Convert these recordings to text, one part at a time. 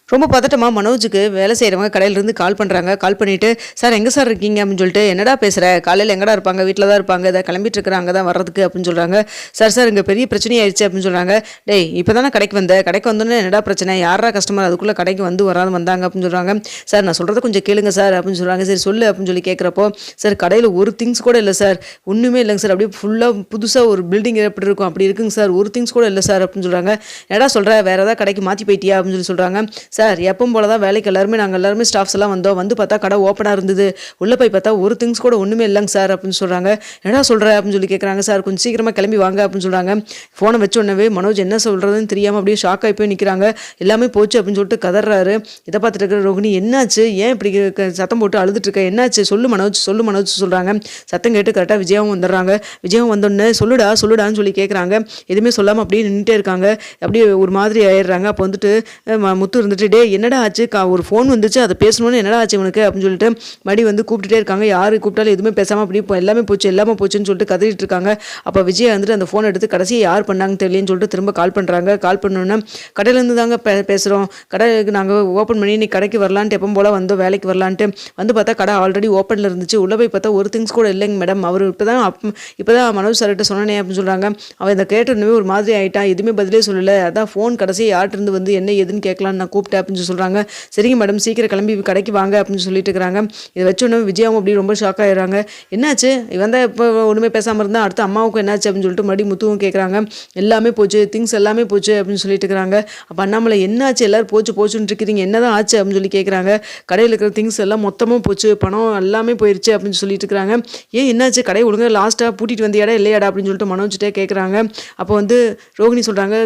ரொம்ப பதட்டமா மனோஜுக்கு வேலை செய்கிறவங்க கடையிலேருந்து கால் பண்ணுறாங்க. கால் பண்ணிவிட்டு, சார் எங்கே சார் இருக்கீங்க அப்படின்னு சொல்லிட்டு, என்னடா பேசுகிற, காலையில் எங்கடா இருப்பாங்க, வீட்டில் தான் இருப்பாங்க, இதை கிளம்பிட்டு இருக்கிறாங்க தான் வர்றதுக்கு அப்படின்னு சொல்கிறாங்க. சார் இங்கே பெரிய பிரச்சனை ஆயிடுச்சு அப்படின்னு சொல்கிறாங்க. டேய் இப்போ தானே கடைக்கு வந்தேன், கடைக்கு வந்தோன்னே என்னடா பிரச்சனை, யாரா கஸ்டமர் அதுக்குள்ளே கடைக்கு வந்தாங்க அப்படின்னு சொல்கிறாங்க. சார் நான் சொல்கிறத கொஞ்சம் கேளுங்க சார் அப்படின்னு சொல்கிறாங்க. சரி சொல்லு அப்படின்னு சொல்லி கேட்குறப்போ, சார் கடையில் ஒரு திங்ஸ் கூட இல்லை சார், ஒன்றுமே இல்லைங்க சார், அப்படியே ஃபுல்லாக புதுசாக ஒரு பில்டிங் எப்படி இருக்கும் அப்படி இருக்குங்க சார், ஒரு திங்ஸ் கூட இல்லை சார் அப்படின்னு சொல்கிறாங்க. என்னடா சொல்கிற, வேறு ஏதாவது கடைக்கு மாற்றி போயிட்டியா அப்படின்னு சொல்லி சொல்கிறாங்க. சார் எப்பவும் போல தான் வேலைக்கு நாங்கள் எல்லாருமே ஸ்டாஃப்ஸ் எல்லாம் வந்தோம், வந்து பார்த்தா கடை ஓப்பனாக இருந்தது, உள்ளே போய் பார்த்தா ஒரு திங்ஸ் கூட ஒன்றுமே இல்லைங்க சார் அப்படின்னு சொல்கிறாங்க. என்னடா சொல்கிற அப்படின்னு சொல்லி கேட்குறாங்க. சார் கொஞ்சம் சீக்கிரமாக கிளம்பி வாங்க அப்படின்னு சொல்கிறாங்க. ஃபோனை வச்ச உடனே மனோஜ் என்ன சொல்கிறதுன்னு தெரியாமல் அப்படியே ஷாக் ஆகி போய் நிற்கிறாங்க. எல்லாமே போச்சு அப்படின்னு சொல்லிட்டு கதறாரு. இதை பார்த்துட்டு இருக்கிற ரோகிணி, என்னாச்சு, ஏன் இப்படி சத்தம் போட்டு அழுதுட்டு இருக்க, என்னாச்சு சொல்லு மனோஜ் சொல்கிறாங்க. சத்தம் கேட்டு கரெக்டாக விஜயாவும் வந்துடுறாங்க. விஜயாவும் வந்தோடனே சொல்லுடான்னு சொல்லி கேட்குறாங்க. எதுவுமே சொல்லாமல் அப்படியே நின்றுட்டே இருக்காங்க. அப்படியே ஒரு மாதிரி ஆயிடுறாங்க. அப்போ வந்துட்டு முத்து இருந்துட்டு, டே என்னடா ஆச்சு, ஒரு ஃபோன் வந்துச்சு, அதை பேசணும்னு என்னடா ஆச்சு உனக்கு அப்படின்னு சொல்லிட்டு மறுபடி வந்து கூப்பிட்டுட்டே இருக்காங்க. யார் கூப்பிட்டாலும் எதுவுமே பேசாமல் அப்படி எல்லாமே போச்சுன்னு சொல்லிட்டு கதறிட்டு இருக்காங்க. அப்போ விஜய் வந்துட்டு அந்த ஃபோன் எடுத்து கடைசியை யார் பண்ணாங்கன்னு தெரியலன்னு சொல்லிட்டு திரும்ப கால் பண்ணுறாங்க. கால் பண்ணோன்னே, கடையிலேருந்து தாங்க பேசுகிறோம், கடைக்கு நாங்கள் ஓப்பன் பண்ணி நீ கடைக்கு வரலான்ட்டு எப்போ போல் வந்தோம், வேலைக்கு வரலான்ட்டு வந்து பார்த்தா கடை ஆல்ரெடி ஓப்பனில் இருந்துச்சு, உள்ளே போய் பார்த்தா ஒரு திங்ஸ் கூட இல்லைங்க மேடம், அவர் இப்போ தான் மனோஜ் சார்கிட்ட சொன்னேனே அப்படின்னு சொல்கிறாங்க. அவன் இதை கேட்டோன்னே ஒரு மாதிரி ஆகிட்டான், எதுவுமே பதிலே சொல்லலை, அதான் ஃபோன் கடைசியை யார்கிட்ட வந்து என்ன எதுன்னு கேட்கலான்னு நான் கூப்பிட்டேன் அப்படின்னு சொல்கிறாங்க. சரிங்க மேடம் சீக்கிரம் கிளம்பி கடைக்கு வாங்க அப்படின்னு சொல்லிட்டு இருக்கிறாங்க. இதை வச்சோன்னே விஜயாவும் அப்படி ரொம்ப ஷாக் ஆகிடுறாங்க. என்னாச்சு இவன் தான் இப்போ ஒன்றுமே பேசாமல் இருந்தால் அடுத்து அம்மாவுக்கும் என்னாச்சு அப்படின்னு சொல்லிட்டு மறுபடியும் முத்துவும் கேட்குறாங்க. எல்லாமே போச்சு, திங்ஸ் எல்லாமே போச்சு அப்படின்னு சொல்லிட்டு இருக்கிறாங்க. அப்போ அண்ணாமலை, என்னாச்சு எல்லாரும் போச்சுன்னு இருக்கிறீங்க, என்னதான் ஆச்சு அப்படின்னு சொல்லி கேட்குறாங்க. கடையில் இருக்கிற திங்ஸ் எல்லாம் மொத்தமாக போச்சு, பணம் எல்லாமே போயிடுச்சு அப்படின்னு சொல்லிட்டு இருக்கிறாங்க. ஏன் என்னாச்சு, கடை ஒழுங்காக லாஸ்ட்டாக பூட்டிட்டு வந்தியாடா இல்லையாடா அப்படின்னு சொல்லிட்டு மனோஜ்கிட்டே கேட்குறாங்க. அப்போ வந்து ரோகிணி சொல்கிறாங்க,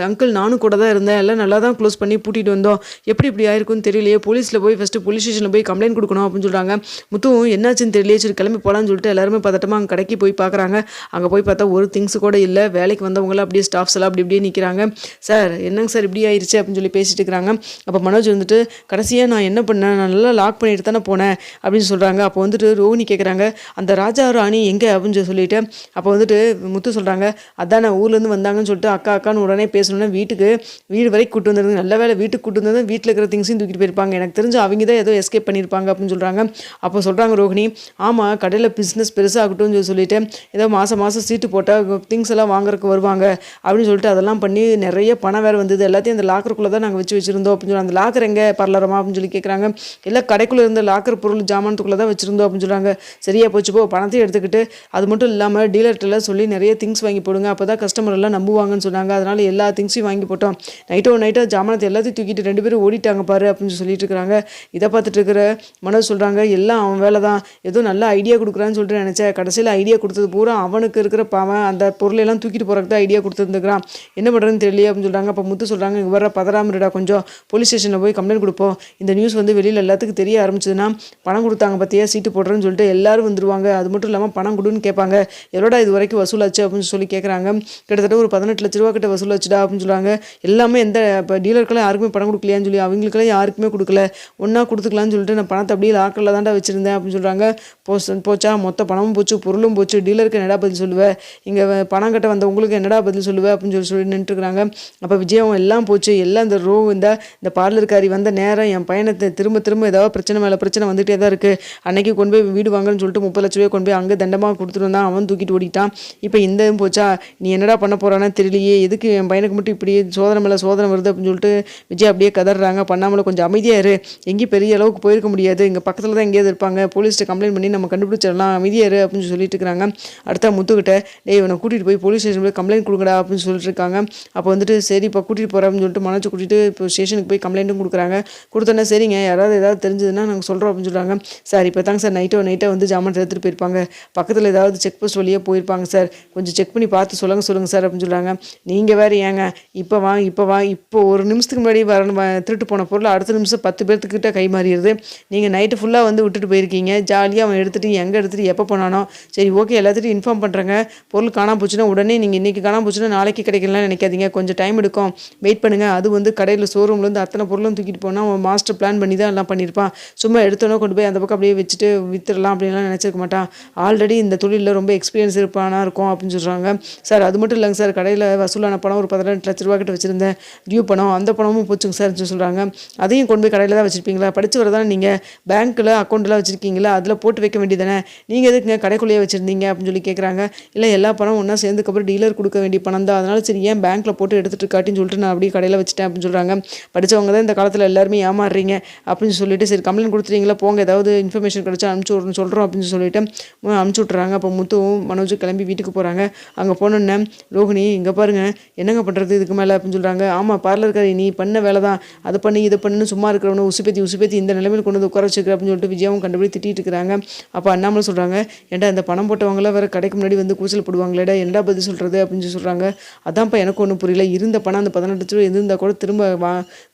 அங்கிள் நானும் கூட தான் இருந்தேன், எல்லாம் நல்லா தான் க்ளோஸ் பண்ணி பூட்டிட்டு வந்தோம், எப்படி இப்படி ஆயிருக்குன்னு தெரியலையே, போலீஸில் போய் ஃபஸ்ட்டு போலீஸ் ஸ்டேஷனில் போய் கம்ப்ளைண்ட் கொடுக்கணும் அப்படின்னு சொல்கிறாங்க. முத்துவும் என்னாச்சுன்னு தெரியலையே, சரி கிளம்பி போகலான்னு சொல்லிட்டு எல்லாருமே பதட்டமாக அங்கே கடைக்கு போய் பார்க்குறாங்க. அங்கே போய் பார்த்தா ஒரு திங்ஸ் கூட இல்லை. வேலைக்கு வந்தவங்களாம் அப்படியே ஸ்டாஃப்ஸ் எல்லாம் அப்படி இப்படியே நிற்கிறாங்க. சார் என்னங்க சார் இப்படி ஆயிடுச்சு அப்படின்னு சொல்லி பேசிட்டு இருக்கிறாங்க. அப்போ மனோஜ் வந்துட்டு, கடைசியாக நான் என்ன பண்ணேன், நான் நல்லா லாக் பண்ணிட்டு தானே போனேன் அப்படின்னு சொல்கிறாங்க. அப்போ வந்துட்டு ரோஹிணி கேட்குறாங்க, அந்த ராஜா ராணி எங்கே அப்படின்னு சொல்லிட்டு. அப்போ வந்துட்டு முத்து சொல்கிறாங்க, அதான் நான் ஊர்லேருந்து வந்தாங்கன்னு சொல்லிட்டு அக்கான்னு உடனே பேசணுன்னா வீடு வரைக்கும் கூட்டு வந்துருங்க, நல்ல வேலை வீட்டுக்கு கூட்டு வந்தது, வீட்டில் இருக்கிற திங்ஸையும் தூக்கிட்டு போயிருப்பாங்க, எனக்கு தெரிஞ்சு அவங்க தான் ஏதோ எஸ்கேப் பண்ணியிருப்பாங்க அப்படின்னு சொல்கிறாங்க. அப்போ சொல்கிறாங்க ரோஹிணி, ஆமாம் கடையில் பிஸ்னஸ் பெருசாகட்டும்னு சொல்லிட்டு ஏதோ மாதம் சீட்டு போட்டால் திங்ஸ் எல்லாம் வாங்குறதுக்கு வருவாங்க அப்படின்னு சொல்லிட்டு அதெல்லாம் பண்ணி நிறைய பணம் வேறு வந்தது, எல்லாத்தையும் அந்த லாக்கருக்குள்ளே தான் நாங்கள் வச்சுருந்தோம் அப்படின்னு சொல்லி. அந்த லாக்கர் எங்கே பரலரமா அப்படின்னு சொல்லி கேட்குறாங்க. எல்லாம் கடைக்குள்ளே இருந்த லாக்கர் பொருள் ஜாமானத்துக்குள்ளே தான் வச்சுருந்தோம் அப்படின்னு சொல்கிறாங்க. சரியாக போச்சு போ, பணத்தையும் எடுத்துக்கிட்டு அது மட்டும் இல்லாமல் டீலர்கிட்டலாம் சொல்லி நிறைய திங்ஸ் வாங்கி போடுங்க, அப்போ தான் கஸ்டமர் எல்லாம் நம்புவாங்கன்னு சொன்னாங்க. அதனால் எல்லா திங்ஸையும் வாங்கி போட்டோம், நைட்டோ ஜாமானத்தை எல்லாத்தையும் தூக்கிட்டு 2 பேரும் ஓடிட்டாங்க பாரு அப்படின்னு சொல்லிட்டு இருக்கிறாங்க. இதை பார்த்துட்டு இருக்கிற மனோஜ் சொல்கிறாங்க, எல்லாம் அவன் வேலை தான், ஏதோ நல்ல ஐடியா கொடுக்குறான்னு சொல்லிட்டு நினச்சேன், கடைசியில் ஐடியா கொடுத்தது பூரா அவனுக்கு இருக்கிற பாவன் அந்த பொருளெல்லாம் தூக்கிட்டு போகிறதுக்கு தான் ஐடியா கொடுத்துருந்துக்கிறான், என்ன பண்ணுறதுன்னு தெரியலையே அப்படின்னு சொல்கிறாங்க. அப்போ முத்து சொல்கிறாங்க, இங்கே வர பதறாமடா, கொஞ்சம் போலீஸ் ஸ்டேஷனில் போய் கம்ப்ளைண்ட் கொடுப்போம், இந்த நியூஸ் வந்து வெளியில் எல்லாத்துக்கும் தெரிய ஆரம்பிச்சதுன்னா பணம் கொடுத்தாங்க பார்த்தியா சீட்டு போடுறேன்னு சொல்லிட்டு எல்லாரும் வந்துடுவாங்க, அது மட்டும் இல்லாமல் பணம் கொடுன்னு கேட்பாங்க, எவ்வளோடா இது வரைக்கும் வசூலாச்சு அப்படின்னு சொல்லி கேட்குறாங்க. கிட்டத்தட்ட ஒரு 18 லட்ச ரூபா கிட்ட வசூலாச்சுடா அப்படின்னு சொல்கிறாங்க. எல்லாமே எந்த இப்போ டீலருக்கெல்லாம் யாருக்குமே பணம் கொடுக்கலையான்னு சொல்லி, அவங்களுக்கெல்லாம் யாருக்குமே கொடுக்கல, ஒன்றா கொடுத்துக்கலான்னு சொல்லிட்டு நான் பணத்தை அப்படியே லாக்கரில் தான்டா வச்சுருந்தேன் அப்படின்னு சொல்கிறாங்க. போச்சா, மொத்த பணமும் போச்சு, பொருளும் போச்சு, டீலருக்கு என்னடா பதில் சொல்லுவேன், இங்கே பணம் கட்ட வந்த உங்களுக்கு என்னடா பதில் சொல்லுவேன் அப்படின்னு சொல்லி நின்றுருக்குறாங்க. அப்போ விஜயம் எல்லாம் போச்சு, எல்லாம் இந்த பார்லருக்காரி வந்த நேரம் என் பையனத்தை திரும்ப ஏதாவது பிரச்சனை மேலே பிரச்சனை வந்துகிட்டே தான் இருக்குது, அன்னைக்கு கொண்டு போய் வீடு வாங்கன்னு சொல்லிட்டு 30 லட்ச ரூபாய் கொண்டு போய் அங்கே தண்டமாக கொடுத்துட்டு வந்தான், அவன் தூக்கிட்டு ஓடிட்டான், இப்போ இந்த போச்சா, நீ என்னடா பண்ண போகிறான்னு தெரியலையே, எதுக்கு என் பையனுக்கு மட்டும் இப்படி சோதனை மேலே சோதனை வருது அப்படின்னு சொல்லிட்டு விஜய் அப்படியே கதறாங்க. பண்ணாமல கொஞ்சம் அமைதியாக இரு, எங்கேயும் பெரிய அளவுக்கு போயிருக்க முடியாது, இங்கே பக்கத்தில் தான் எங்கேயாவது இருப்பாங்க, போலீஸ்கிட்ட கம்ப்ளைண்ட் பண்ணி நம்ம கண்டுபிடிச்சிடலாம், அமைதியாக இரு அப்படின்னு சொல்லிட்டு இருக்கிறாங்க. அடுத்த முத்துக்கிட்ட, டேய் இவனை கூட்டிகிட்டு போய் போலீஸ் ஸ்டேஷன் போய் கம்ப்ளைண்ட் கொடுங்கடா அப்படின்னு சொல்லிட்டு இருக்காங்க. அப்போ வந்துட்டு சரி இப்போ கூட்டிகிட்டு போகிறேன் அப்படின்னு சொல்லிட்டு மனோஜ் கூட்டிகிட்டு இப்போ ஸ்டேஷனுக்கு போய் கம்ப்ளைண்ட்டும் கொடுக்குறாங்க. கொடுத்தோன்னே சரிங்க ஏதாவது தெரிஞ்சதுன்னா நாங்கள் சொல்கிறோம் அப்படின்னு சொல்கிறாங்க. சார் இப்போ தாங்க சார் நைட்டோ வந்து ஜாமான் எடுத்துகிட்டு போயிருப்பாங்க, பக்கத்தில் ஏதாவது செக் போஸ்ட் வழியாக போயிருப்பாங்க சார், கொஞ்சம் செக் பண்ணி பார்த்து சொல்லுங்கள் சார் அப்படின்னு சொல்கிறாங்க. நீங்கள் வேறு ஏங்க இப்போ ஒரு நிமிஷத்துக்கு முன்னாடி திருட்டு போன பொருள் அடுத்த நிமிஷம் 10 பேர்த்துக்கிட்ட கை மாறிடுது, நீங்கள் நைட்டு ஃபுல்லாக வந்து விட்டுட்டு போயிருக்கீங்க, ஜாலியாக அவன் எடுத்துகிட்டு எப்போ போனானோ, சரி ஓகே எல்லாத்துட்டும் இன்ஃபார்ம் பண்ணுறேங்க, பொருள் காணாமல் போச்சுன்னா உடனே நீங்கள் இன்றைக்கி காணாமல் போச்சுன்னா நாளைக்கு கிடைக்கலாம்னு நினைக்காதீங்க, கொஞ்சம் டைம் எடுக்கும், வெயிட் பண்ணுங்கள், அது வந்து கடையில் ஷோரூம்லேருந்து அத்தனை பொருளும் தூக்கிட்டு போனால் அவன் மாஸ்டர் பிளான் பண்ணி தான் எல்லாம் பண்ணியிருப்பான், சும்மா எடுத்தோன்னே கொண்டு போய் அந்த பக்கம் அப்படியே வச்சுட்டு வித்துடலாம் அப்படின்லாம் நினச்சிருக்க மாட்டான், ஆல்ரெடி இந்த தொழிலில் ரொம்ப எக்ஸ்பீரியன்ஸ் இருப்பானா இருக்கும் அப்படின்னு சொல்கிறாங்க. சார் அது மட்டும் இல்லைங்க சார், கடையில் வசூலான பணம் ஒரு 18 லட்ச ரூபா கிட்ட வச்சுருந்தேன், டியூ பணம், அந்த பணமும் போச்சுங்க சார், இருந்துச்சு சொல்கிறாங்க. அதையும் கொண்டு போய் கடையில் தான் வச்சுருப்பீங்களா? படித்து வரதானே நீங்கள், பேங்க்கில் அக்கௌண்ட்டெலாம் வச்சுருக்கீங்களா? அதில் போட்டு வைக்க வேண்டியதானே, நீங்கள் எதுக்குங்க கடைக்குள்ளேயே வச்சுருந்தீங்க அப்படின்னு சொல்லி கேட்குறாங்க. இல்லை எல்லா பணம் ஒன்றா சேர்ந்ததுக்கப்புறம் டீலர் கொடுக்க வேண்டிய பணம் தான், அதனால சரி ஏன் பேங்க்கில் போட்டு எடுத்துகிட்டு காட்டின்னு சொல்லிட்டு நான் அப்படியே கடையில் வச்சுட்டேன் அப்படின்னு சொல்கிறாங்க. படித்தவங்க தான் இந்த காலத்தில் எல்லாருமே ஏமாறுறீங்க அப்படின்னு சொல்லிட்டு சரி கம்ப்ளைண்ட் கொடுத்துறீங்களா போங்க, ஏதாவது இன்ஃபர்மேஷன் கிடச்சா அனுப்பிச்சி விட்றோம் சொல்கிறோம் அப்படின்னு சொல்லிட்டு அனுப்பிச்சி விட்றாங்க. அப்போ முத்துவும் மனோஜும் கிளம்பி வீட்டுக்கு போகிறாங்க. அங்கே போனோன்னே ரோகிணி இங்கே பாருங்க என்னங்க பண்ணுறது இதுக்கு மேலே அப்படின்னு சொல்கிறாங்க. ஆமாம் பார்லர்காரி நீ பண்ண வேலை தான், அதை பண்ணி இதை பண்ணுன்னு சும்மா இருக்கிறவனு உசுப்பேத்தி இந்த நிலைமையில் கொண்டு வந்து உட்கார வச்சுக்கிற அப்படின்னு சொல்லிட்டு விஜயாவும் கண்டுபிடி திட்டிட்டு இருக்கிறாங்க. அப்போ அண்ணாமலை சொல்கிறாங்க, ஏன்டா இந்த பணம் போட்டவங்களாம் வேறு கடைக்கு முன்னாடி வந்து கூச்சல் போடுவாங்களேடா, என்னடா பதில் சொல்கிறது அப்படின்னு சொல்லி சொல்கிறாங்க. அதான்ப்பா எனக்கு ஒன்றும் புரியல, இருந்த பணம் அந்த 18 லட்ச ரூபா இருந்தால் கூட திரும்ப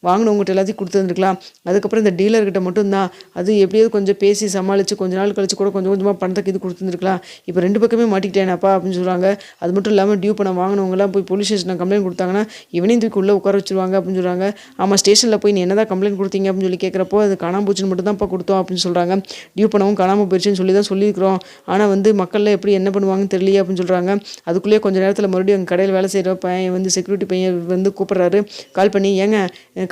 வாங்கினவங்ககிட்ட எல்லாத்தையும் கொடுத்துருந்துருக்கலாம். அதுக்கப்புறம் இந்த டீலர்கிட்ட மட்டும்தான், அது எப்படியாவது கொஞ்சம் பேசி சமாளித்து கொஞ்ச நாள் கழிச்சு கூட கொஞ்சம் கொஞ்சமாக பணத்துக்கு இது கொடுத்துருந்துருக்கலாம். இப்போ 2 பக்கமே மாட்டிக்கிட்டேனப்பா அப்படின்னு சொல்கிறாங்க. அது மட்டும் இல்லாமல் டியூ பணம் வாங்கினவங்களாம் போய் போலீஸ் ஸ்டேஷனில் கம்ப்ளைண்ட் கொடுத்தாங்கன்னா இவனையும் தூக்கி உள்ளே உட்கார வச்சுருவாங்க அப்படின்னு சொல்கிறாங்க. ஆமாம் ஸ்டேஷனில் போய் நீ என்ன தான் கம்ப்ளைண்ட் கொடுத்தீங்க அப்படின்னு சொல்லி கேட்குறப்போ அது காணாமல் போச்சுன்னு மட்டும் தான்ப்பா கொடுத்தோம் அப்படின்னு சொல்கிறாங்க. டியூ பணமும் காணாமல் போயிடுச்சுன்னு சொல்லி தான் சொல்லியிருக்கிறோம், ஆனால் வந்து மக்களில் எப்படி என்ன பண்ணுவாங்கன்னு தெரியலையே அப்படின்னு சொல்கிறாங்க. அதுக்குள்ளேயே கொஞ்சம் நேரத்தில் மறுபடியும் எங்கள் கடையில் வேலை செய்கிற பையன் வந்து செக்யூரிட்டி பையன் வந்து கூப்பிட்றாரு. கால் பண்ணி ஏங்க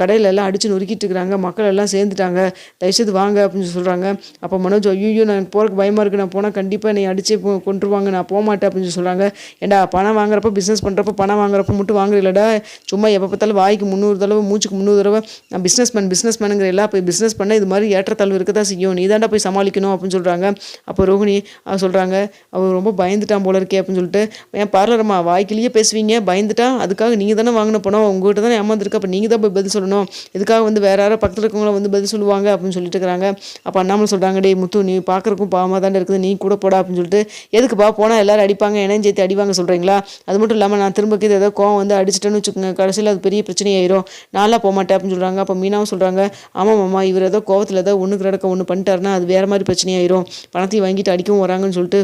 கடையில் எல்லாம் அடித்து நொறுக்கிட்டு இருக்கிறாங்க, மக்கள் எல்லாம் சேர்ந்துட்டாங்க, தயவுசெய்து வாங்க அப்படின்னு சொல்கிறாங்க. அப்போ மனோஜ் ஐயோ நான் போகிறதுக்கு பயமாக இருக்குது, நான் போனால் கண்டிப்பாக நீ அடிச்சே கொண்டுருவாங்க, நான் போக மாட்டேன் அப்படின்னு சொல்கிறாங்க. ஏண்டா பணம் வாங்குறப்ப பிஸ்னஸ் பண்ணுறப்ப பணம் வாங்குறப்ப மட்டும் வாங்குறீங்களடா, சும்மா எப்போ பார்த்தாலும் வாய்க்கு 300 தடவை மூச்சுக்கு 300 தடவை நான் பிஸ்னஸ் மேனுங்கிற எல்லாம் போய் பிஸ்னஸ் பண்ண இது மாதிரி ஏற்றத்தாழ்வு இருக்க தான் செய்யும், நீ தாண்டா போய் சமாளிக்கணும் அப்படின்னு சொல்கிறாங்க. அப்போ ரோகிணி சொல்கிறாங்க, அவர் ரொம்ப பயந்துட்டான் போல இருக்கே அப்படின்னு சொல்லிட்டு, என் பார்லரம்மா வாய்க்கிலேயே பேசுவீங்க, பயந்துட்டா அதுக்காக நீங்கள் தானே வாங்கின பணம் உங்கள்கிட்ட தானே ஏமாந்துருக்கு, அப்போ நீங்கள் தான் போய் பதில் சொல்லணும், இதுக்காக வந்து வேறு யாரோ பக்கத்தில் இருக்கவங்கள வந்து பதில் சொல்லுவாங்க அப்படின்னு சொல்லிட்டு இருக்கிறாங்க. அப்போ அண்ணாமலை சொல்கிறாங்க, டேய் முத்து நீ பார்க்குறக்கும் பாவமாக தானே இருக்குது, நீ கூட போடா அப்படின்னு சொல்லிட்டு, எதுக்குப்பா போனால் எல்லோரும் அடிப்பாங்க என்னன்னு சேர்த்து அடிவாங்க சொல்கிறீங்களா, அது மட்டும் இல்லாமல் நான் திரும்பக்கு ஏதோ கோவம் வந்து அடிச்சிட்டேன்னு வச்சுக்கோங்க, கடைசியில் அது பெரிய பிரச்சனையாயிரும், நான்லாம் போக மாட்டேன் அப்படின்னு சொல்கிறாங்க. அப்போ மீனாவும் சொல்கிறாங்க, ஆமாம் மாமா இவர் ஏதோ கோவத்தில் ஏதோ ஒன்றுக்கு நடக்க ஒன்று பண்ணிட்டாருன்னா அது வேறு மாதிரி பிரச்சனையாயிரும், பணத்தையும் வாங்கிட்டு அடிக்கவும் வராங்கன்னு சொல்லிட்டு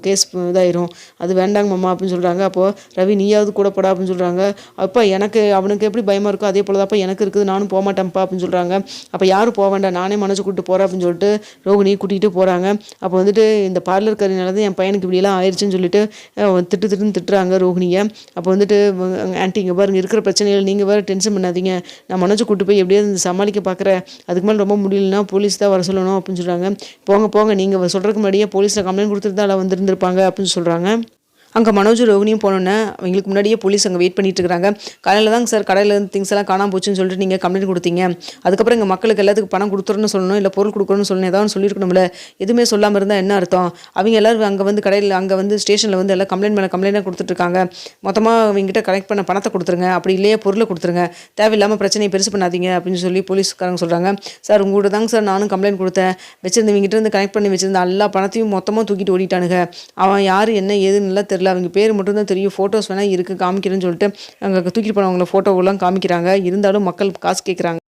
கேஸ் இதாயிரும், அது வேண்டாங்க மாமா அப்படின்னு சொல்கிறாங்க. அப்போது ரவி நீயாவது கூட போடா அப்படின்னு சொல்கிறாங்க. அப்போ எனக்கு அவனுக்கு எப்படி பயமாக இருக்கோ அதே போல் தான்ப்பா எனக்கு இருக்குது, நானும் போக மாட்டேன்ப்பா அப்படின்னு சொல்கிறாங்க. அப்போ யாரும் போக வேண்டாம் நானே மனசு கூப்பிட்டு போகிறேன் அப்படின்னு சொல்லிட்டு ரோகிணி கூட்டிகிட்டு போகிறாங்க. அப்போ வந்துட்டு இந்த பார்லர் கறினால தான் என் பையனுக்கு இப்படியெல்லாம் ஆயிடுச்சுன்னு சொல்லிட்டு திட்டுறாங்க ரோகிணியை. அப்போ வந்துட்டு ஆன்ட்டி இங்கே பாருங்க இருக்கிற பிரச்சனைகள் நீங்கள் வேறு டென்ஷன் பண்ணாதீங்க, நான் மனசு கூப்பிட்டு போய் எப்படியாவது சமாளிக்க பார்க்குறேன், அதுக்கு மேலே ரொம்ப முடியலன்னா போலீஸ் தான் வர சொல்லணும் அப்படின்னு சொல்கிறாங்க. போங்க நீங்கள் சொல்கிறதுக்கு முன்னாடியே போலீஸில் கம்ப்ளைண்ட் கொடுத்துட்டு தான் வந்திருந்திருப்பாங்க அப்படின்னு சொல்கிறாங்க. அங்கே மனோஜ் ரோகிணியும் போனோன்னே அவங்களுக்கு முன்னாடியே போலீஸ் அங்கே வெயிட் பண்ணிட்டு இருக்காங்க. காலையில் தாங்க சார் கடையில் இருந்து திங்ஸ் எல்லாம் காணாமல் போச்சுன்னு சொல்லிட்டு நீங்கள் கம்ப்ளைண்ட் கொடுத்தீங்க, அதுக்கப்புறம் எங்கள் மக்களுக்கு எல்லாத்துக்கும் பணம் கொடுத்துருன்னு சொல்லணும், இல்லை பொருள் கொடுக்கணும்னு சொல்லணும், ஏதாவது சொல்லியிருக்கணும்ல, எதுவுமே சொல்லாமல் இருந்தால் என்ன அர்த்தம்? அவங்க எல்லோரும் அங்கே வந்து கடையில் அங்கே வந்து ஸ்டேஷனில் வந்து எல்லாம் கம்ப்ளைண்ட் மேலே கம்ப்ளைண்டாக கொடுத்துட்ருக்காங்க, மொத்தமாக அவங்ககிட்ட கலெக்ட் பண்ண பணத்தை கொடுத்துருங்க, அப்படி இல்லையே பொருளை கொடுத்துருங்க, தேவையில்லாமல் பிரச்சனையை பெருசு பண்ணாதீங்க அப்படின்னு சொல்லி போலீஸ்காரங்க சொல்கிறாங்க. சார் உங்கள்கிட்ட தாங்க சார் நானும் கம்ப்ளைண்ட் கொடுத்தேன், வச்சுருந்தவங்ககிட்ட இருந்து கனெக்ட் பண்ணி வச்சுருந்த எல்லா பணத்தையும் மொத்தமாக தூக்கிட்டு ஓடிட்டானுங்க, அவன் யார் என்ன ஏதுன்னு எல்லாம் தெரியல, அவங்க பேர் மட்டும் தான் தெரியும், ஃபோட்டோஸ் வேணால் இருக்குது காமிக்கிறேன்னு சொல்லிட்டு அங்கே தூக்கிட்டு போனவங்கள ஃபோட்டோவெல்லாம் காமிக்கிறாங்க. இருந்தாலும் மக்கள் காசு கேட்குறாங்க.